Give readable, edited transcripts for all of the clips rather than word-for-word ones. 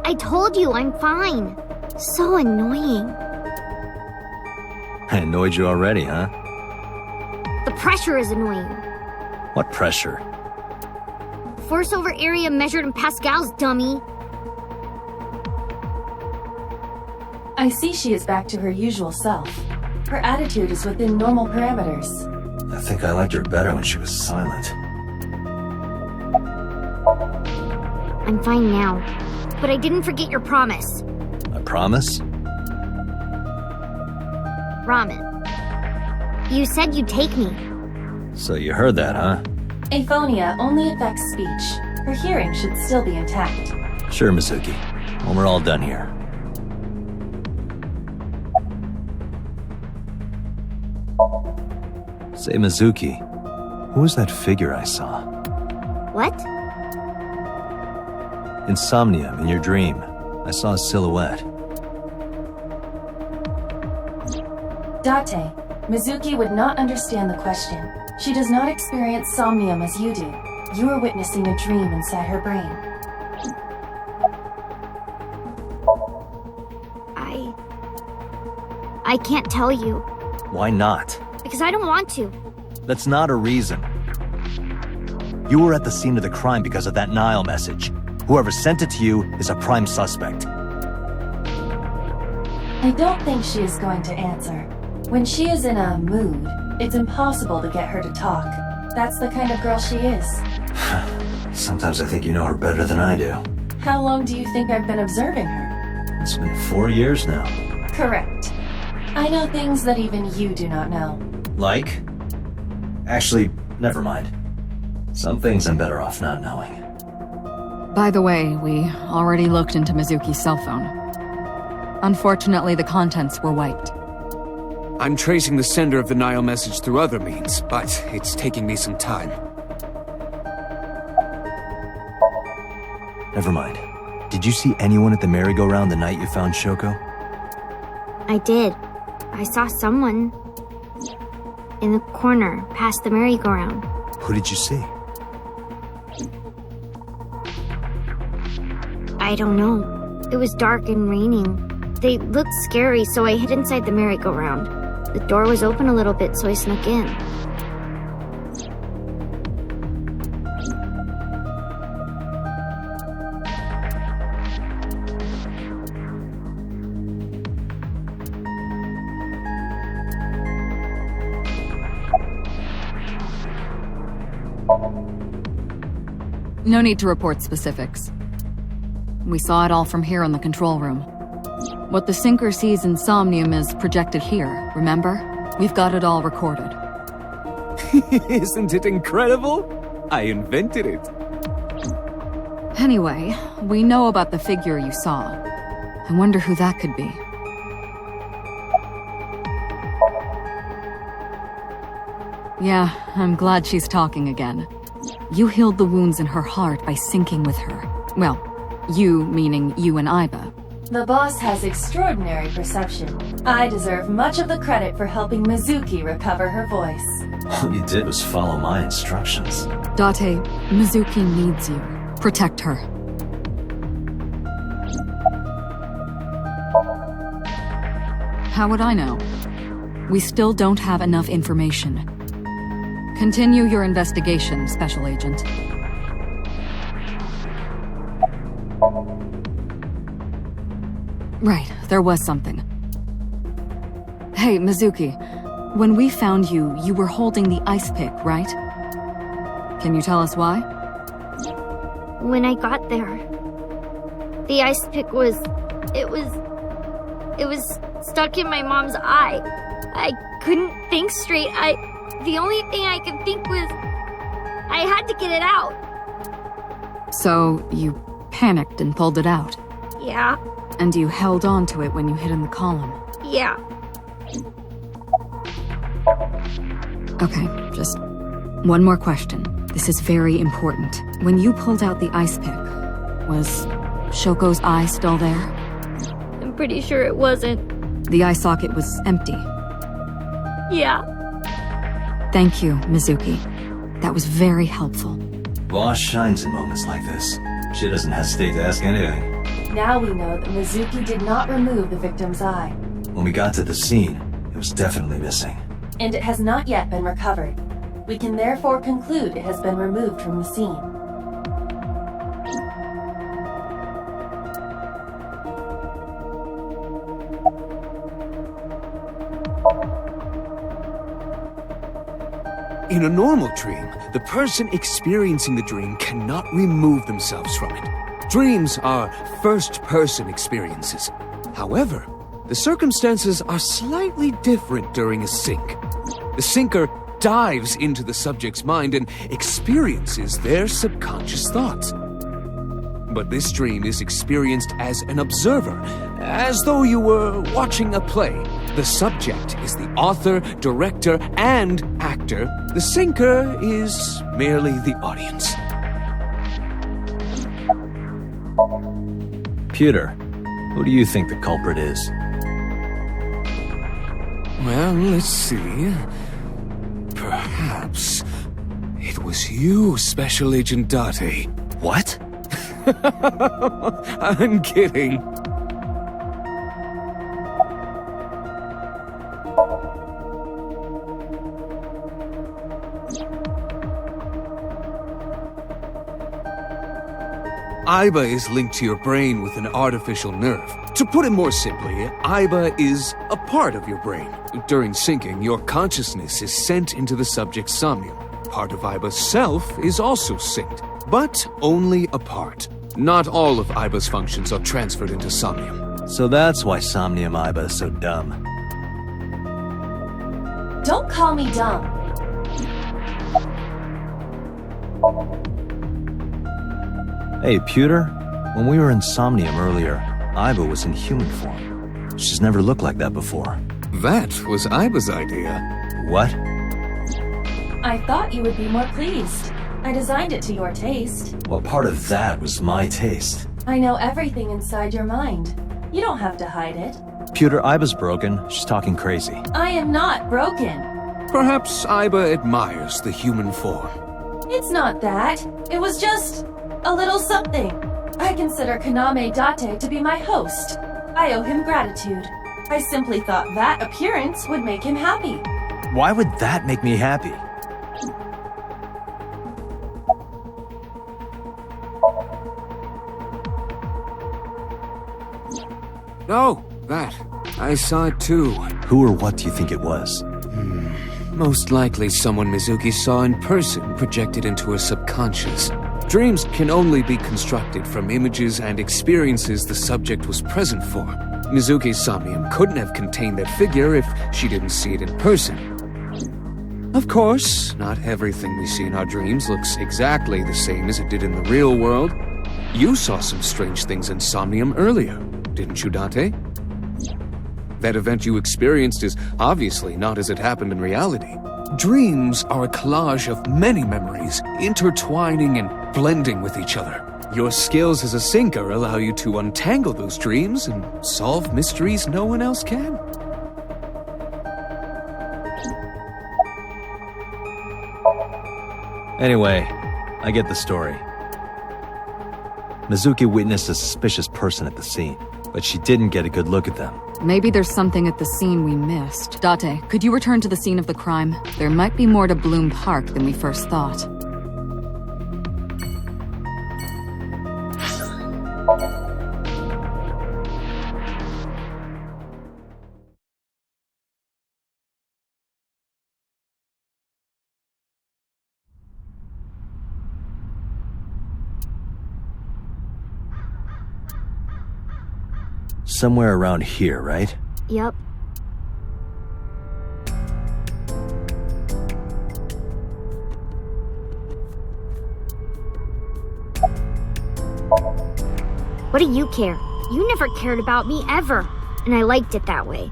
I told you I'm fine. So annoying. I annoyed you already, huh? The pressure is annoying. What pressure? Force over area measured in pascals, dummy. I see she is back to her usual self. Her attitude is within normal parameters. I think I liked her better when she was silent. I'm fine now. But I didn't forget your promise. I promise? Ramen. You said you'd take me. So you heard that, huh? Aphonia only affects speech. Her hearing should still be intact. Sure, Mizuki. When we're all done here. Say, Mizuki, who was that figure I saw? What? In Somnium, in your dream, I saw a silhouette. Date, Mizuki would not understand the question. She does not experience Somnium as you do. You are witnessing a dream inside her brain. I can't tell you. Why not? Because I don't want to. That's not a reason. You were at the scene of the crime because of that Nile message. Whoever sent it to you is a prime suspect. I don't think she is going to answer. When she is in a mood, it's impossible to get her to talk. That's the kind of girl she is. Sometimes I think you know her better than I do. How long do you think I've been observing her? It's been 4 years now. Correct. I know things that even you do not know. Like? Actually, never mind. Some things I'm better off not knowing. By the way, we already looked into Mizuki's cell phone. Unfortunately, the contents were wiped. I'm tracing the sender of the Nile message through other means, but it's taking me some time. Never mind. Did you see anyone at the merry-go-round the night you found Shoko? I did. I saw someone in the corner past the merry-go-round. Who did you see? I don't know. It was dark and raining. They looked scary, so I hid inside the merry-go-round. The door was open a little bit, so I snuck in. No need to report specifics. We saw it all from here in the control room. What the sinker sees in Somnium is projected here, remember? We've got it all recorded. Isn't it incredible? I invented it. Anyway, we know about the figure you saw. I wonder who that could be. Yeah, I'm glad she's talking again. You healed the wounds in her heart by syncing with her. Well, you meaning you and Iba. The boss has extraordinary perception. I deserve much of the credit for helping Mizuki recover her voice. All you did was follow my instructions. Date, Mizuki needs you. Protect her. How would I know? We still don't have enough information. Continue your investigation, Special Agent. Right, there was something. Hey, Mizuki. When we found you, you were holding the ice pick, right? Can you tell us why? When I got there, the ice pick was stuck in my mom's eye. I couldn't think straight. The only thing I could think was I had to get it out. So, you panicked and pulled it out? Yeah. And you held on to it when you hid in the column? Yeah. Okay, just one more question. This is very important. When you pulled out the ice pick, was Shoko's eye still there? I'm pretty sure it wasn't. The eye socket was empty. Yeah. Thank you, Mizuki. That was very helpful. Boss shines in moments like this. She doesn't hesitate to ask anything. Now we know that Mizuki did not remove the victim's eye, When we got to the scene, it was definitely missing. and it has not yet been recovered. We can therefore conclude it has been removed from the scene. In a normal dream, the person experiencing the dream cannot remove themselves from it. Dreams are first-person experiences. However, the circumstances are slightly different during a sync. The syncer dives into the subject's mind and experiences their subconscious thoughts. But this dream is experienced as an observer, as though you were watching a play. The subject is the author, director, and actor. The syncer is merely the audience. Pewter, who do you think the culprit is? Well, let's see. Perhaps it was you, Special Agent Date. What? I'm kidding. Aiba is linked to your brain with an artificial nerve. To put it more simply, Aiba is a part of your brain. During syncing, your consciousness is sent into the subject's somnium. Part of Aiba's self is also synced, but only a part. Not all of Aiba's functions are transferred into Somnium. So that's why Somnium Aiba is so dumb. Don't call me dumb. Hey, Pewter, when we were in Somnium earlier, Aiba was in human form. She's never looked like that before. That was Aiba's idea. What? I thought you would be more pleased. I designed it to your taste. Well, part of that was my taste. I know everything inside your mind. You don't have to hide it. Pewter, Aiba's broken. She's talking crazy. I am not broken. Perhaps Aiba admires the human form. It's not that. It was just a little something. I consider Kaname Date to be my host. I owe him gratitude. I simply thought that appearance would make him happy. Why would that make me happy? Oh, that. I saw it too. Who or what do you think it was? Most likely someone Mizuki saw in person projected into her subconscious. Dreams can only be constructed from images and experiences the subject was present for. Mizuki's Somnium couldn't have contained that figure if she didn't see it in person. Of course, not everything we see in our dreams looks exactly the same as it did in the real world. You saw some strange things in Somnium earlier, didn't you, Date? That event you experienced is obviously not as it happened in reality. Dreams are a collage of many memories, intertwining and blending with each other. Your skills as a syncer allow you to untangle those dreams and solve mysteries no one else can. Anyway, I get the story. Mizuki witnessed a suspicious person at the scene, but she didn't get a good look at them. Maybe there's something at the scene we missed. Date, could you return to the scene of the crime? There might be more to Bloom Park than we first thought. Somewhere around here, right? Yep. What do you care? You never cared about me ever, and I liked it that way.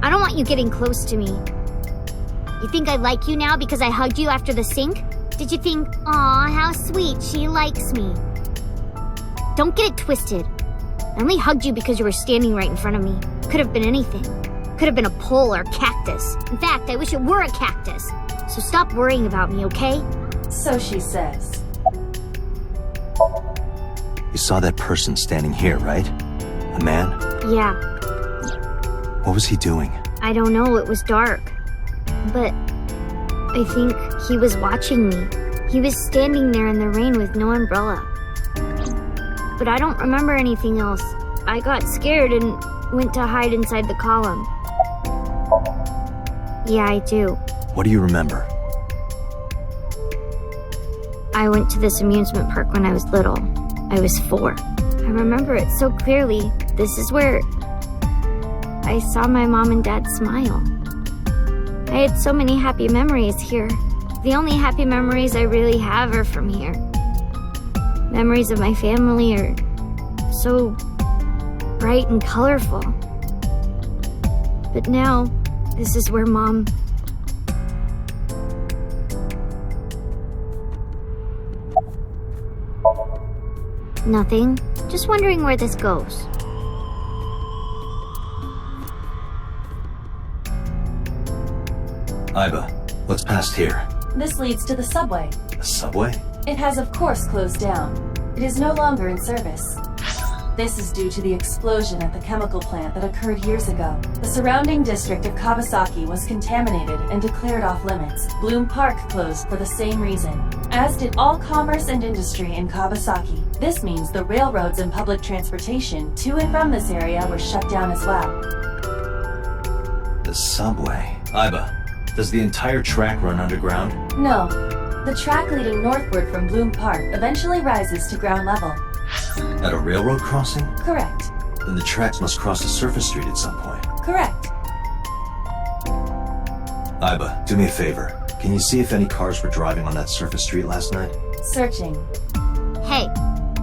I don't want you getting close to me. You think I like you now because I hugged you after the sync? Did you think, aw, how sweet, she likes me? Don't get it twisted. I only hugged you because you were standing right in front of me. Could have been anything. Could have been a pole or a cactus. In fact, I wish it were a cactus. So stop worrying about me, okay? So she says. You saw that person standing here, right? A man? Yeah, What was he doing? I don't know, it was dark. But I think he was watching me. He was standing there in the rain with no umbrella. But I don't remember anything else. I got scared and went to hide inside the column. Yeah, I do. What do you remember? I went to this amusement park when I was little. I was 4. I remember it so clearly. This is where I saw my mom and dad smile. I had so many happy memories here. The only happy memories I really have are from here. Memories of my family are so bright and colorful. But now, this is where Mom... Nothing. Just wondering where this goes. Iba, what's past here? This leads to the subway. The subway? It has of course closed down. It is no longer in service. This is due to the explosion at the chemical plant that occurred years ago. The surrounding district of Kawasaki was contaminated and declared off limits. Bloom Park closed for the same reason, as did all commerce and industry in Kawasaki. This means the railroads and public transportation to and from this area were shut down as well. The subway. Iba, does the entire track run underground? No. The track leading northward from Bloom Park eventually rises to ground level. At a railroad crossing? Correct. Then the tracks must cross a surface street at some point. Correct. Iba, do me a favor. Can you see if any cars were driving on that surface street last night? Searching. Hey,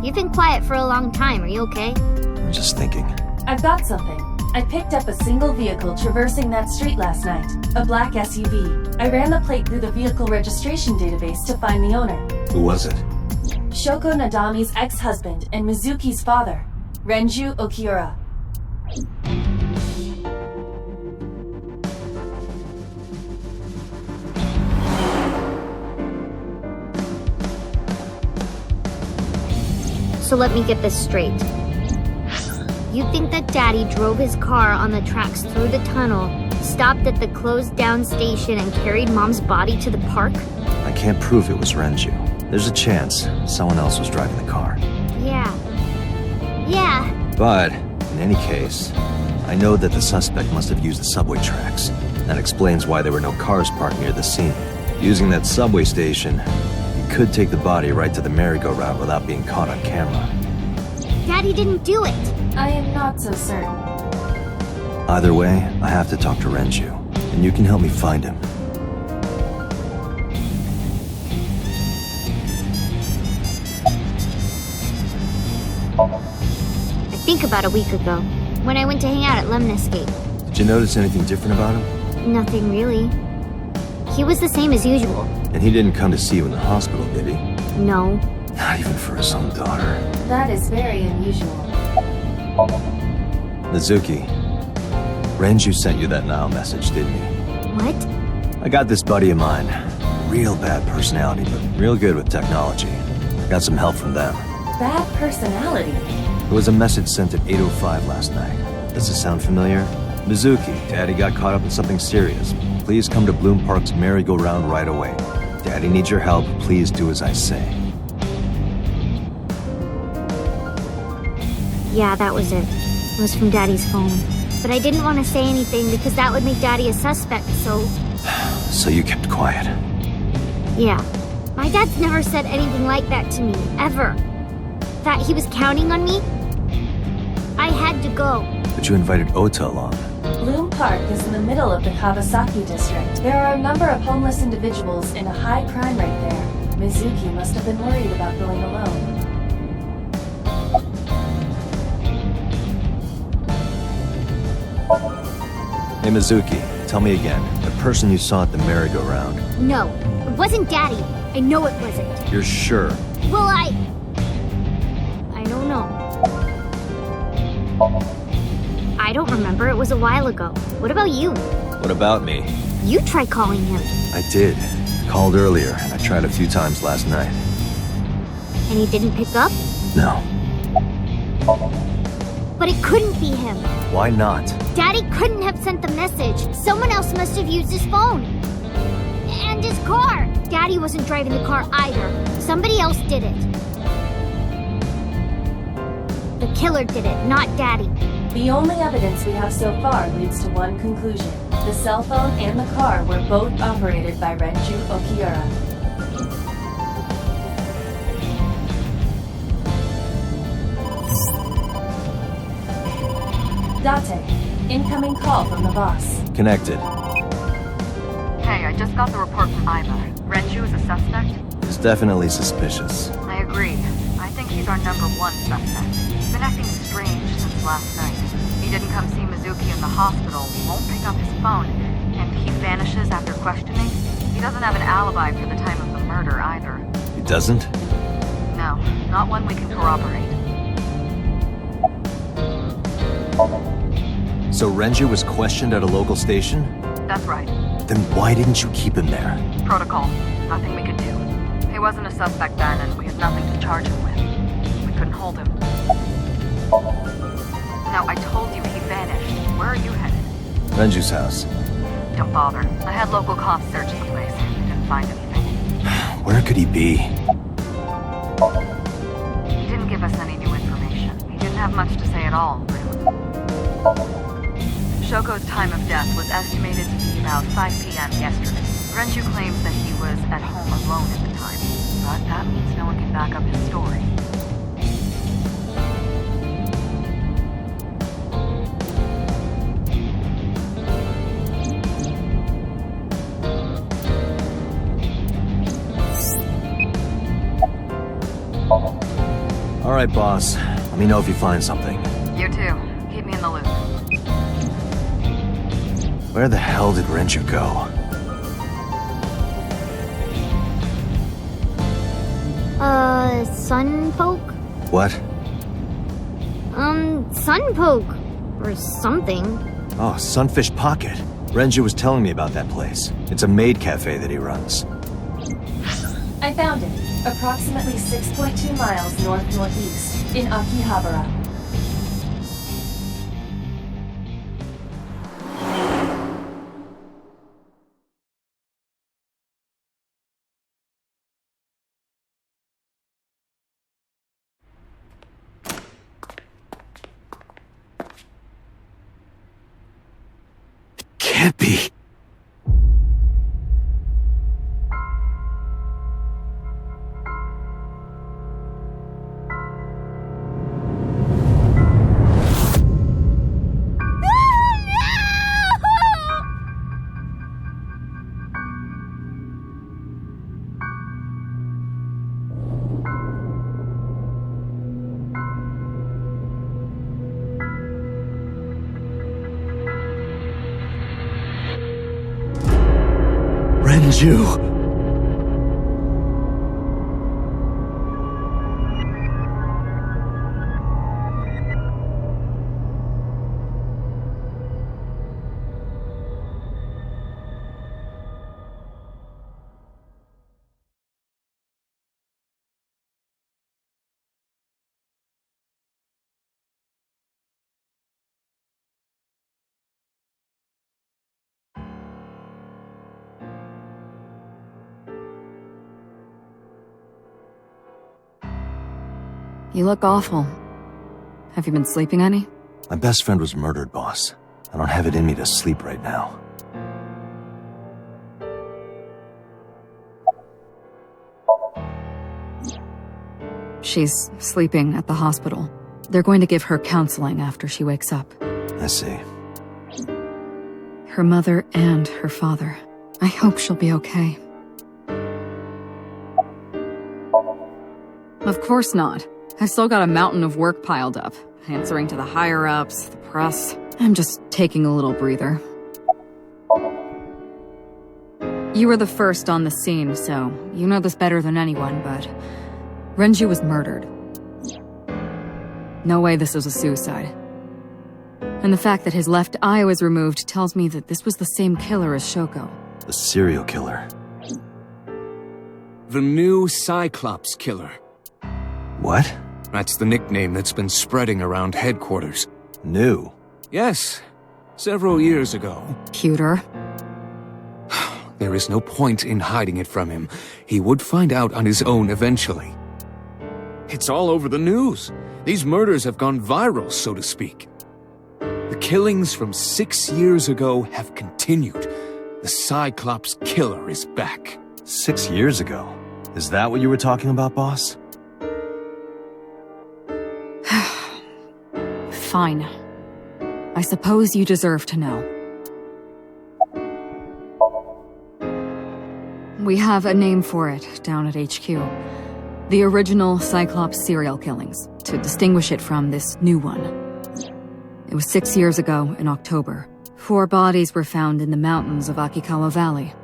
you've been quiet for a long time. Are you okay? I'm just thinking. I've got something. I picked up a single vehicle traversing that street last night. A black SUV. I ran the plate through the vehicle registration database to find the owner. Who was it? Shoko Nadami's ex-husband and Mizuki's father, Renju Okiura. So let me get this straight. You think that Daddy drove his car on the tracks through the tunnel, stopped at the closed down station, and carried Mom's body to the park? I can't prove it was Renju. There's a chance someone else was driving the car. Yeah. But, in any case, I know that the suspect must have used the subway tracks. That explains why there were no cars parked near the scene. Using that subway station, he could take the body right to the merry-go-round without being caught on camera. Daddy didn't do it. I am not so certain. Either way, I have to talk to Renju, and you can help me find him. I think about a week ago, when I went to hang out at Lemniscape. Did you notice anything different about him? Nothing really. He was the same as usual. And he didn't come to see you in the hospital, did he? No. Not even for his own daughter. That is very unusual. Mizuki, Renju sent you that Nile message, didn't he? What? I got this buddy of mine. Real bad personality, but real good with technology. Got some help from them. Bad personality? It was a message sent at 8:05 last night. Does it sound familiar? Mizuki, Daddy got caught up in something serious. Please come to Bloom Park's merry-go-round right away. Daddy needs your help. Please do as I say. Yeah, that was it. It was from Daddy's phone. But I didn't want to say anything because that would make Daddy a suspect, so... So you kept quiet. Yeah. My dad's never said anything like that to me, ever. That he was counting on me? I had to go. But you invited Ota along. Bloom Park is in the middle of the Kawasaki district. There are a number of homeless individuals in a high crime rate there. Mizuki must have been worried about going alone. Hey Mizuki, tell me again, the person you saw at the merry-go-round. No, it wasn't Daddy. I know it wasn't. You're sure? Well, I don't know. I don't remember. It was a while ago. What about you? What about me? You try calling him. I did. Called earlier, and I tried a few times last night. And he didn't pick up? No. But it couldn't be him. Why not? Daddy couldn't have sent the message. Someone else must have used his phone. And his car. Daddy wasn't driving the car either. Somebody else did it. The killer did it, not Daddy. The only evidence we have so far leads to one conclusion. The cell phone and the car were both operated by Renju Okiura. Date, incoming call from the boss. Connected. Hey, I just got the report from Iva. Renju is a suspect? It's definitely suspicious. I agree. I think he's our number one suspect. He's been acting strange since last night. He didn't come see Mizuki in the hospital, won't pick up his phone, and he vanishes after questioning. He doesn't have an alibi for the time of the murder either. He doesn't? No, not one we can corroborate. So Renju was questioned at a local station? That's right. Then why didn't you keep him there? Protocol. Nothing we could do. He wasn't a suspect then, and we had nothing to charge him with. We couldn't hold him. Now, I told you he vanished. Where are you headed? Renju's house. Don't bother. I had local cops search the place. We didn't find anything. Where could he be? He didn't give us any new information. He didn't have much to say at all, really. Shoko's time of death was estimated to be about 5 p.m. yesterday. Renju claims that he was at home alone at the time, but that means no one can back up his story. All right, boss. Let me know if you find something. You too. Keep me in the loop. Where the hell did Renju go? Sunpoke? What? Sunpoke. Or something. Oh, Sunfish Pocket. Renju was telling me about that place. It's a maid cafe that he runs. I found it. Approximately 6.2 miles north-northeast in Akihabara. Can't be. Renju! You look awful. Have you been sleeping any? My best friend was murdered, boss. I don't have it in me to sleep right now. She's sleeping at the hospital. They're going to give her counseling after she wakes up. I see. Her mother and her father. I hope she'll be okay. Of course not. I've still got a mountain of work piled up. Answering to the higher-ups, the press. I'm just taking a little breather. You were the first on the scene, so you know this better than anyone, but Renju was murdered. No way this was a suicide. And the fact that his left eye was removed tells me that this was the same killer as Shoko. The serial killer. The new Cyclops killer. What? That's the nickname that's been spreading around headquarters. New. Yes, several years ago. Pewter. There is no point in hiding it from him. He would find out on his own eventually. It's all over the news. These murders have gone viral, so to speak. The killings from 6 years ago have continued. The Cyclops killer is back. 6 years ago? Is that what you were talking about, boss? Fine. I suppose you deserve to know. We have a name for it down at HQ. The original Cyclops serial killings, to distinguish it from this new one. It was 6 years ago in October. 4 bodies were found in the mountains of Akikawa Valley.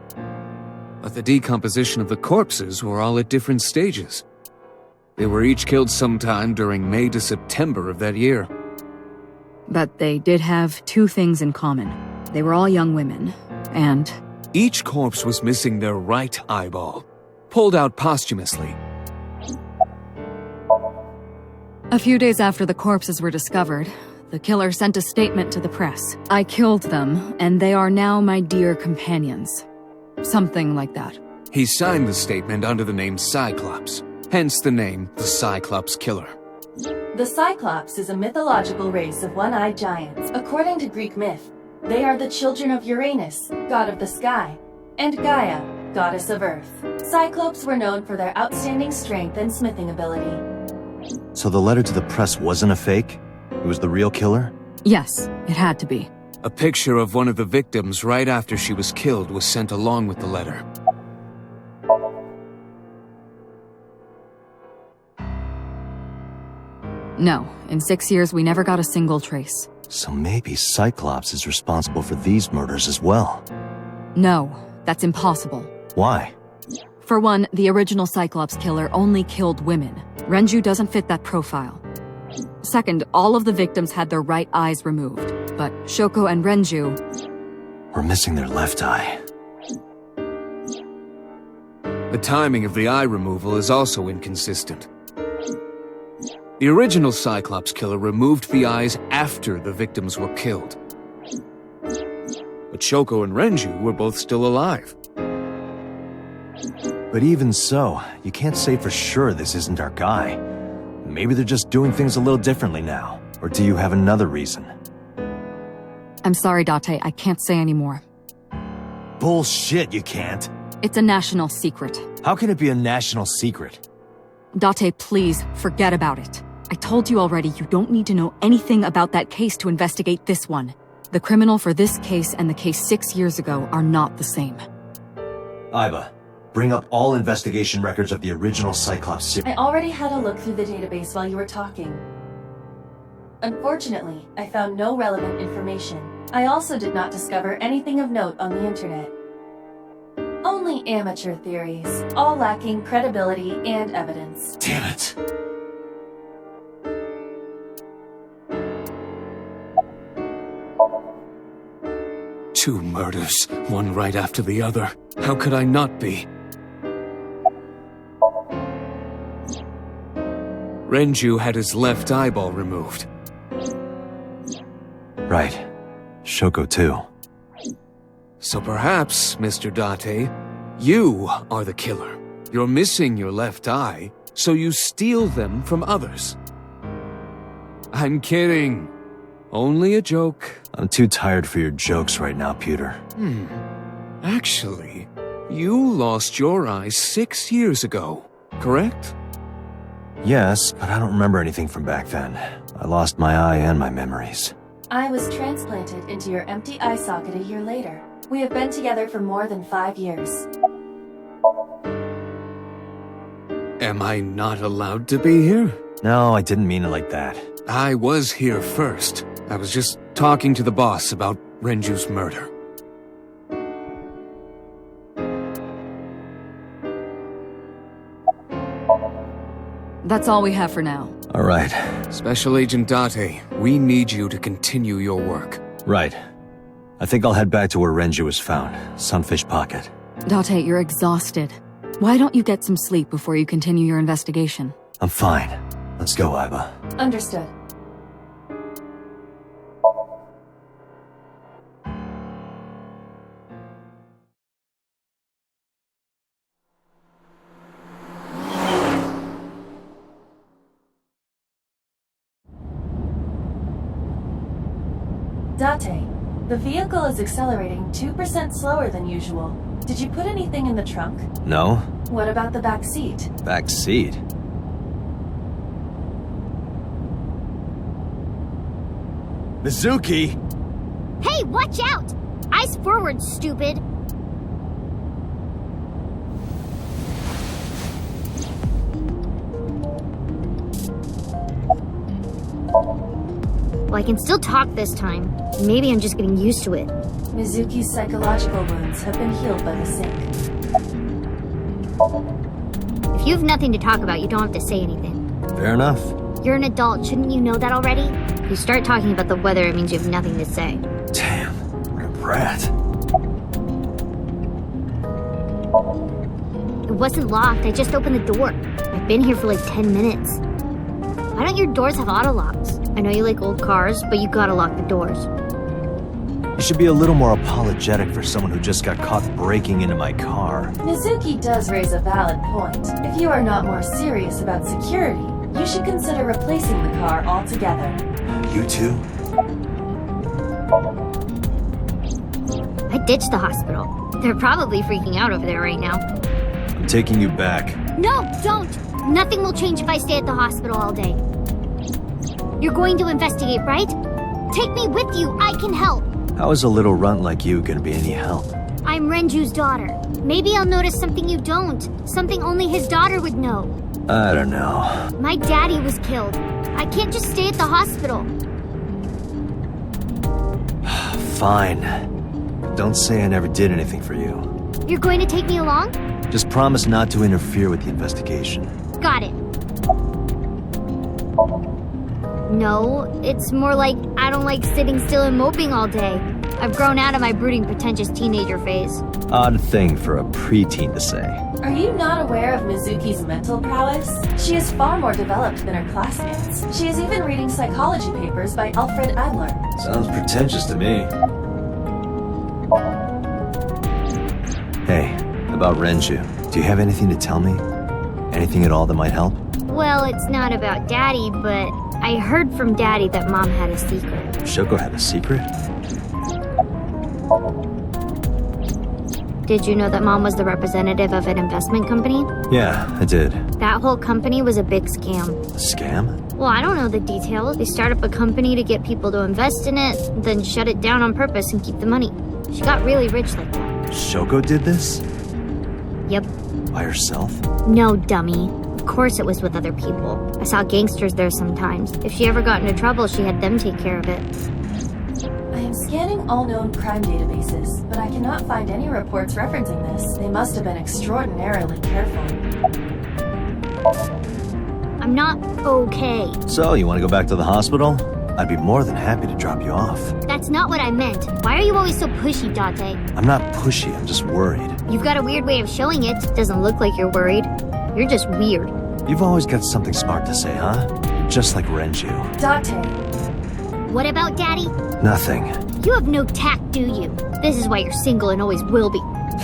But the decomposition of the corpses were all at different stages. They were each killed sometime during May to September of that year. But they did have 2 things in common. They were all young women, and... Each corpse was missing their right eyeball, pulled out posthumously. A few days after the corpses were discovered, the killer sent a statement to the press. I killed them, and they are now my dear companions. Something like that. He signed the statement under the name Cyclops, hence the name the Cyclops Killer. The Cyclops is a mythological race of one-eyed giants. According to Greek myth, they are the children of Uranus, god of the sky, and Gaia, goddess of earth. Cyclops were known for their outstanding strength and smithing ability. So the letter to the press wasn't a fake? It was the real killer? Yes, it had to be. A picture of one of the victims right after she was killed was sent along with the letter. No, in 6 years we never got a single trace. So maybe Cyclops is responsible for these murders as well. No, that's impossible. Why? For one, the original Cyclops killer only killed women. Renju doesn't fit that profile. Second, all of the victims had their right eyes removed, but Shoko and Renju... We're missing their left eye. The timing of the eye removal is also inconsistent. The original Cyclops killer removed the eyes after the victims were killed. But Shoko and Renju were both still alive. But even so, you can't say for sure this isn't our guy. Maybe they're just doing things a little differently now. Or do you have another reason? I'm sorry, Date, I can't say anymore. Bullshit, you can't. It's a national secret. How can it be a national secret? Date, please, forget about it. I told you already you don't need to know anything about that case to investigate this one. The criminal for this case and the case 6 years ago are not the same. Iba, bring up all investigation records of the original Cyclops series. I already had a look through the database while you were talking. Unfortunately, I found no relevant information. I also did not discover anything of note on the internet. Only amateur theories, all lacking credibility and evidence. Damn it. 2 murders, one right after the other. How could I not be? Renju had his left eyeball removed. Right. Shoko too. So perhaps, Mr. Date, you are the killer. You're missing your left eye, so you steal them from others. I'm kidding. Only a joke. I'm too tired for your jokes right now, Pewter. Actually, you lost your eye 6 years ago, correct? Yes, but I don't remember anything from back then. I lost my eye and my memories. I was transplanted into your empty eye socket a year later. We have been together for more than 5 years. Am I not allowed to be here? No, I didn't mean it like that. I was here first. I was just talking to the boss about Renju's murder. That's all we have for now. All right. Special Agent Date, we need you to continue your work. Right. I think I'll head back to where Renju was found. Sunfish Pocket. Date, you're exhausted. Why don't you get some sleep before you continue your investigation? I'm fine. Let's go, Iva. Understood. Date, the vehicle is accelerating 2% slower than usual. Did you put anything in the trunk? No? What about the back seat? Back seat? Mizuki! Hey, watch out! Eyes forward, stupid! Well, I can still talk this time. Maybe I'm just getting used to it. Mizuki's psychological wounds have been healed by the sink. If you have nothing to talk about, you don't have to say anything. Fair enough. You're an adult, shouldn't you know that already? If you start talking about the weather, it means you have nothing to say. Damn, what a brat. It wasn't locked, I just opened the door. I've been here for like 10 minutes. Why don't your doors have auto locks? I know you like old cars, but you gotta lock the doors. You should be a little more apologetic for someone who just got caught breaking into my car. Mizuki does raise a valid point. If you are not more serious about security, you should consider replacing the car altogether. You too? I ditched the hospital. They're probably freaking out over there right now. I'm taking you back. No, don't! Nothing will change if I stay at the hospital all day. You're going to investigate, right? Take me with you, I can help. How is a little runt like you gonna be any help? I'm Renju's daughter. Maybe I'll notice something you don't. Something only his daughter would know. I don't know. My daddy was killed. I can't just stay at the hospital. Fine. Don't say I never did anything for you. You're going to take me along? Just promise not to interfere with the investigation. Got it. No, it's more like I don't like sitting still and moping all day. I've grown out of my brooding, pretentious teenager phase. Odd thing for a preteen to say. Are you not aware of Mizuki's mental prowess? She is far more developed than her classmates. She is even reading psychology papers by Alfred Adler. Sounds pretentious to me. Hey, about Renju. Do you have anything to tell me? Anything at all that might help? Well, it's not about Daddy, but I heard from Daddy that Mom had a secret. Shoko had a secret? Did you know that Mom was the representative of an investment company? Yeah, I did. That whole company was a big scam. A scam? Well, I don't know the details. They start up a company to get people to invest in it, then shut it down on purpose and keep the money. She got really rich like that. Shoko did this? Yep. By herself? No, dummy. Of course it was with other people. I saw gangsters there sometimes. If she ever got into trouble, she had them take care of it. I am scanning all known crime databases, but I cannot find any reports referencing this. They must have been extraordinarily careful. I'm not okay. So, you want to go back to the hospital? I'd be more than happy to drop you off. That's not what I meant. Why are you always so pushy, Date? I'm not pushy, I'm just worried. You've got a weird way of showing it. Doesn't look like you're worried. You're just weird. You've always got something smart to say, huh? You're just like Renju. Date, What about Daddy? Nothing. You have no tact, do you? This is why you're single and always will be.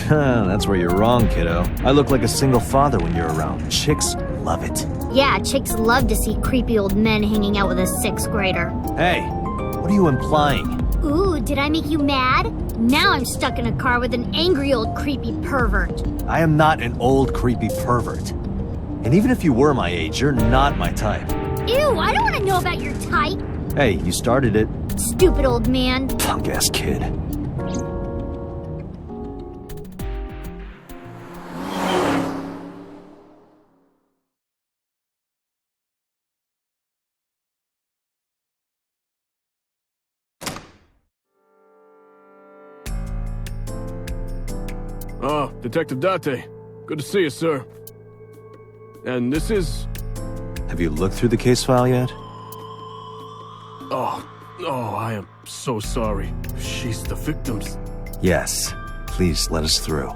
That's where you're wrong, kiddo. I look like a single father when you're around. Chicks love it. Yeah, chicks love to see creepy old men hanging out with a 6th grader. Hey, what are you implying? Ooh, did I make you mad? Now I'm stuck in a car with an angry old creepy pervert. I am not an old creepy pervert. And even if you were my age, you're not my type. Ew, I don't want to know about your type. Hey, you started it. Stupid old man. Punk-ass kid. Ah, Detective Date. Good to see you, sir. And this is... Have you looked through the case file yet? Oh, I am so sorry. She's the victim's... Yes. Please let us through.